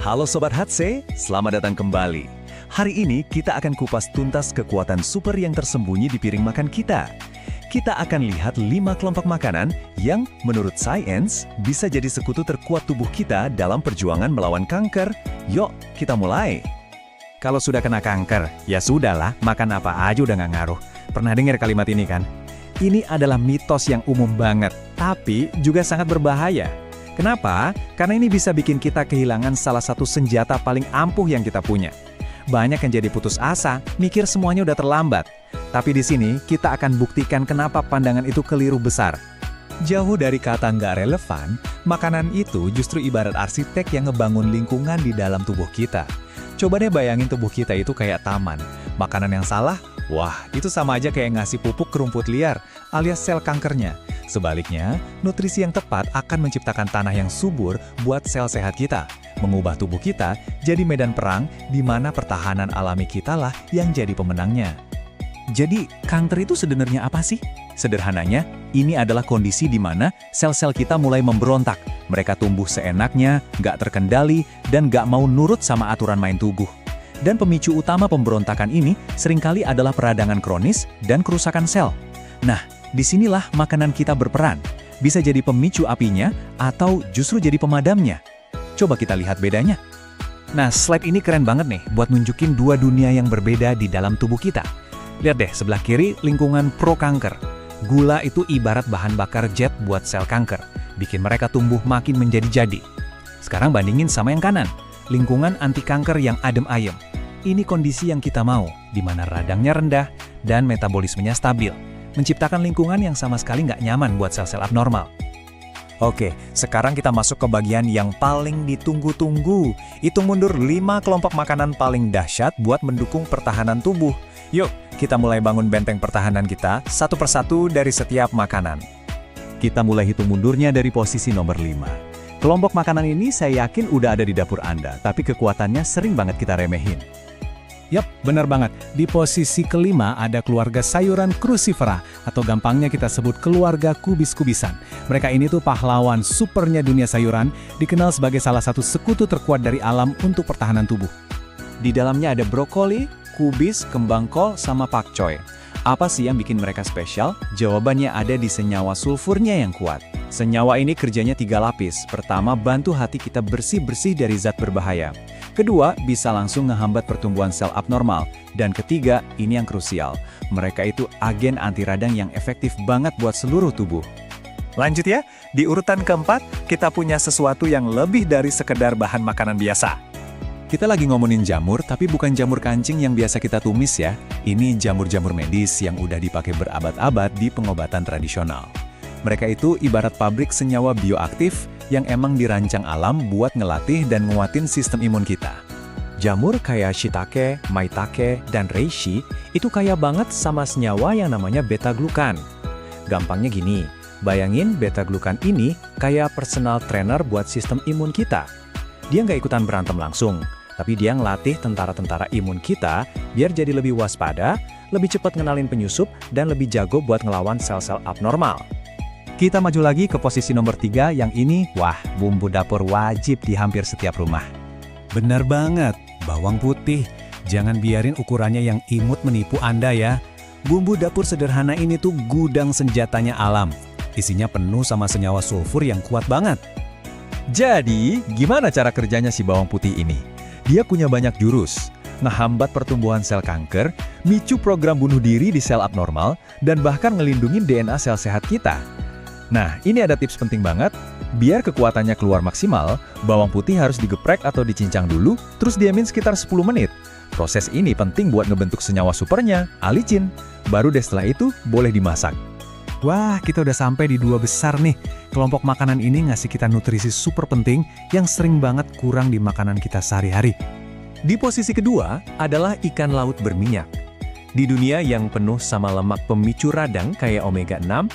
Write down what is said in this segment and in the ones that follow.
Halo Sobat Hatse, selamat datang kembali. Hari ini kita akan kupas tuntas kekuatan super yang tersembunyi di piring makan kita. Kita akan lihat 5 kelompok makanan yang menurut sains bisa jadi sekutu terkuat tubuh kita dalam perjuangan melawan kanker. Yuk, kita mulai. Kalau sudah kena kanker, ya sudahlah, makan apa aja udah nggak ngaruh. Pernah dengar kalimat ini kan? Ini adalah mitos yang umum banget, tapi juga sangat berbahaya. Kenapa? Karena ini bisa bikin kita kehilangan salah satu senjata paling ampuh yang kita punya. Banyak yang jadi putus asa, mikir semuanya udah terlambat. Tapi di sini kita akan buktikan kenapa pandangan itu keliru besar. Jauh dari kata nggak relevan, makanan itu justru ibarat arsitek yang ngebangun lingkungan di dalam tubuh kita. Coba deh bayangin tubuh kita itu kayak taman. Makanan yang salah, wah itu sama aja kayak ngasih pupuk ke rumput liar, alias sel kankernya. Sebaliknya, nutrisi yang tepat akan menciptakan tanah yang subur buat sel sehat kita, mengubah tubuh kita jadi medan perang di mana pertahanan alami kita lah yang jadi pemenangnya. Jadi, kanker itu sebenarnya apa sih? Sederhananya, ini adalah kondisi di mana sel-sel kita mulai memberontak. Mereka tumbuh seenaknya, nggak terkendali, dan nggak mau nurut sama aturan main tubuh. Dan pemicu utama pemberontakan ini seringkali adalah peradangan kronis dan kerusakan sel. Nah, disinilah makanan kita berperan. Bisa jadi pemicu apinya atau justru jadi pemadamnya. Coba kita lihat bedanya. Nah, slide ini keren banget nih buat nunjukin dua dunia yang berbeda di dalam tubuh kita. Lihat deh, sebelah kiri lingkungan pro-kanker. Gula itu ibarat bahan bakar jet buat sel kanker, bikin mereka tumbuh makin menjadi-jadi. Sekarang bandingin sama yang kanan, lingkungan anti-kanker yang adem ayem. Ini kondisi yang kita mau, di mana radangnya rendah dan metabolismenya stabil, menciptakan lingkungan yang sama sekali nggak nyaman buat sel-sel abnormal. Oke, sekarang kita masuk ke bagian yang paling ditunggu-tunggu. Hitung mundur 5 kelompok makanan paling dahsyat buat mendukung pertahanan tubuh. Yuk, kita mulai bangun benteng pertahanan kita satu persatu dari setiap makanan. Kita mulai hitung mundurnya dari posisi nomor 5. Kelompok makanan ini saya yakin udah ada di dapur Anda, tapi kekuatannya sering banget kita remehin. Yap, benar banget. Di posisi kelima ada keluarga sayuran crucifera, atau gampangnya kita sebut keluarga kubis-kubisan. Mereka ini tuh pahlawan supernya dunia sayuran, dikenal sebagai salah satu sekutu terkuat dari alam untuk pertahanan tubuh. Di dalamnya ada brokoli, kubis, kembang kol, sama pakcoy. Apa sih yang bikin mereka spesial? Jawabannya ada di senyawa sulfurnya yang kuat. Senyawa ini kerjanya 3 lapis. Pertama, bantu hati kita bersih-bersih dari zat berbahaya. Kedua, bisa langsung ngehambat pertumbuhan sel abnormal. Dan ketiga, ini yang krusial. Mereka itu agen anti radang yang efektif banget buat seluruh tubuh. Lanjut ya, di urutan keempat, kita punya sesuatu yang lebih dari sekedar bahan makanan biasa. Kita lagi ngomongin jamur, tapi bukan jamur kancing yang biasa kita tumis ya. Ini jamur-jamur medis yang udah dipakai berabad-abad di pengobatan tradisional. Mereka itu ibarat pabrik senyawa bioaktif yang emang dirancang alam buat ngelatih dan nguatin sistem imun kita. Jamur kayak shiitake, maitake, dan reishi itu kaya banget sama senyawa yang namanya beta-glukan. Gampangnya gini, bayangin beta-glukan ini kayak personal trainer buat sistem imun kita. Dia nggak ikutan berantem langsung, tapi dia ngelatih tentara-tentara imun kita biar jadi lebih waspada, lebih cepat ngenalin penyusup, dan lebih jago buat ngelawan sel-sel abnormal. Kita maju lagi ke posisi nomor 3, yang ini, wah, bumbu dapur wajib di hampir setiap rumah. Benar banget, bawang putih. Jangan biarin ukurannya yang imut menipu Anda ya. Bumbu dapur sederhana ini tuh gudang senjatanya alam. Isinya penuh sama senyawa sulfur yang kuat banget. Jadi, gimana cara kerjanya si bawang putih ini? Dia punya banyak jurus, ngehambat pertumbuhan sel kanker, micu program bunuh diri di sel abnormal, dan bahkan ngelindungin DNA sel sehat kita. Nah, ini ada tips penting banget. Biar kekuatannya keluar maksimal, bawang putih harus digeprek atau dicincang dulu, terus diamin sekitar 10 menit. Proses ini penting buat ngebentuk senyawa supernya, alicin. Baru deh setelah itu, boleh dimasak. Wah, kita udah sampai di 2 besar nih. Kelompok makanan ini ngasih kita nutrisi super penting yang sering banget kurang di makanan kita sehari-hari. Di posisi kedua adalah ikan laut berminyak. Di dunia yang penuh sama lemak pemicu radang kayak omega 6,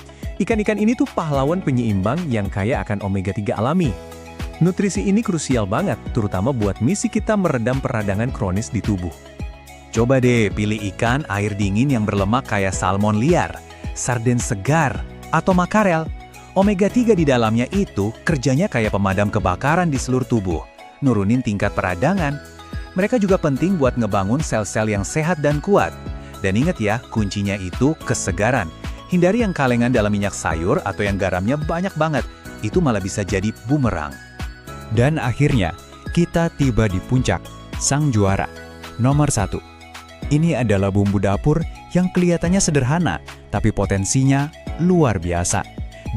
ikan-ikan ini tuh pahlawan penyeimbang yang kaya akan omega 3 alami. Nutrisi ini krusial banget, terutama buat misi kita meredam peradangan kronis di tubuh. Coba deh pilih ikan air dingin yang berlemak kayak salmon liar, sarden segar, atau makarel. Omega 3 di dalamnya itu kerjanya kayak pemadam kebakaran di seluruh tubuh. nurunin tingkat peradangan. Mereka juga penting buat ngebangun sel-sel yang sehat dan kuat. Dan ingat ya, kuncinya itu kesegaran. Hindari yang kalengan dalam minyak sayur atau yang garamnya banyak banget. Itu malah bisa jadi bumerang. Dan akhirnya, kita tiba di puncak, sang juara. Nomor 1. Ini adalah bumbu dapur yang kelihatannya sederhana, tapi potensinya luar biasa.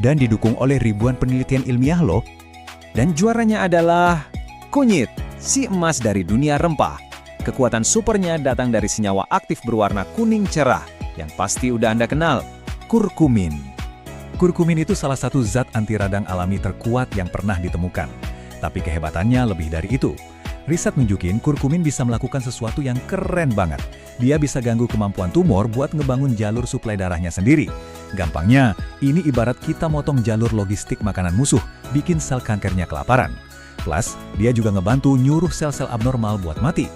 Dan didukung oleh ribuan penelitian ilmiah loh. Dan juaranya adalah kunyit, si emas dari dunia rempah. Kekuatan supernya datang dari senyawa aktif berwarna kuning cerah, yang pasti udah Anda kenal, kurkumin. Kurkumin itu salah satu zat anti radang alami terkuat yang pernah ditemukan. Tapi kehebatannya lebih dari itu. Riset nunjukin kurkumin bisa melakukan sesuatu yang keren banget. Dia bisa ganggu kemampuan tumor buat ngebangun jalur suplai darahnya sendiri. Gampangnya, ini ibarat kita motong jalur logistik makanan musuh, bikin sel kankernya kelaparan. Plus, dia juga ngebantu nyuruh sel-sel abnormal buat mati.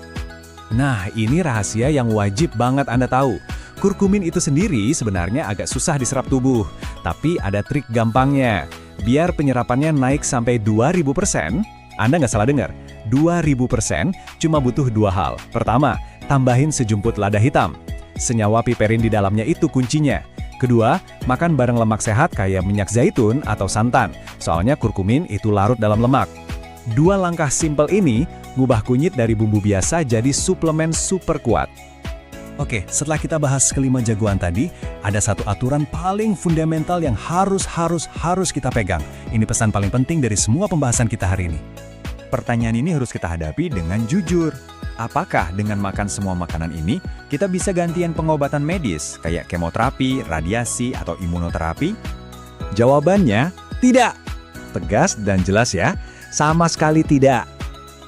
Nah, ini rahasia yang wajib banget Anda tahu. Kurkumin itu sendiri sebenarnya agak susah diserap tubuh, tapi ada trik gampangnya. Biar penyerapannya naik sampai 2000%, Anda nggak salah dengar, 2000% cuma butuh 2 hal. Pertama, tambahin sejumput lada hitam. Senyawa piperin di dalamnya itu kuncinya. Kedua, makan barang lemak sehat kayak minyak zaitun atau santan, soalnya kurkumin itu larut dalam lemak. 2 langkah simpel ini ngubah kunyit dari bumbu biasa jadi suplemen super kuat. Oke, setelah kita bahas kelima jagoan tadi, ada satu aturan paling fundamental yang harus kita pegang. Ini pesan paling penting dari semua pembahasan kita hari ini. Pertanyaan ini harus kita hadapi dengan jujur. Apakah dengan makan semua makanan ini, kita bisa gantian pengobatan medis kayak kemoterapi, radiasi, atau imunoterapi? Jawabannya, tidak. Tegas dan jelas ya, sama sekali tidak.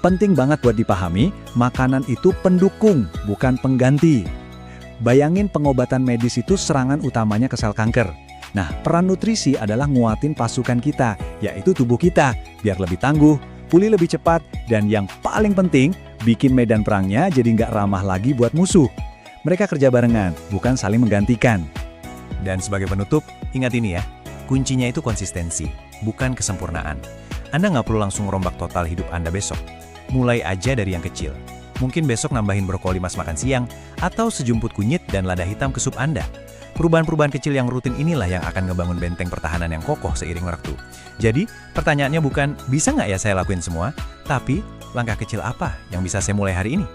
Penting banget buat dipahami, makanan itu pendukung, bukan pengganti. Bayangin pengobatan medis itu serangan utamanya ke sel kanker. Nah, peran nutrisi adalah nguatin pasukan kita, yaitu tubuh kita, biar lebih tangguh, pulih lebih cepat, dan yang paling penting, bikin medan perangnya jadi nggak ramah lagi buat musuh. Mereka kerja barengan, bukan saling menggantikan. Dan sebagai penutup, ingat ini ya, kuncinya itu konsistensi, bukan kesempurnaan. Anda nggak perlu langsung rombak total hidup Anda besok. Mulai aja dari yang kecil. Mungkin besok nambahin brokoli pas makan siang, atau sejumput kunyit dan lada hitam ke sup Anda. Perubahan-perubahan kecil yang rutin inilah yang akan ngebangun benteng pertahanan yang kokoh seiring waktu. Jadi, pertanyaannya bukan, bisa nggak ya saya lakuin semua? Tapi, langkah kecil apa yang bisa saya mulai hari ini?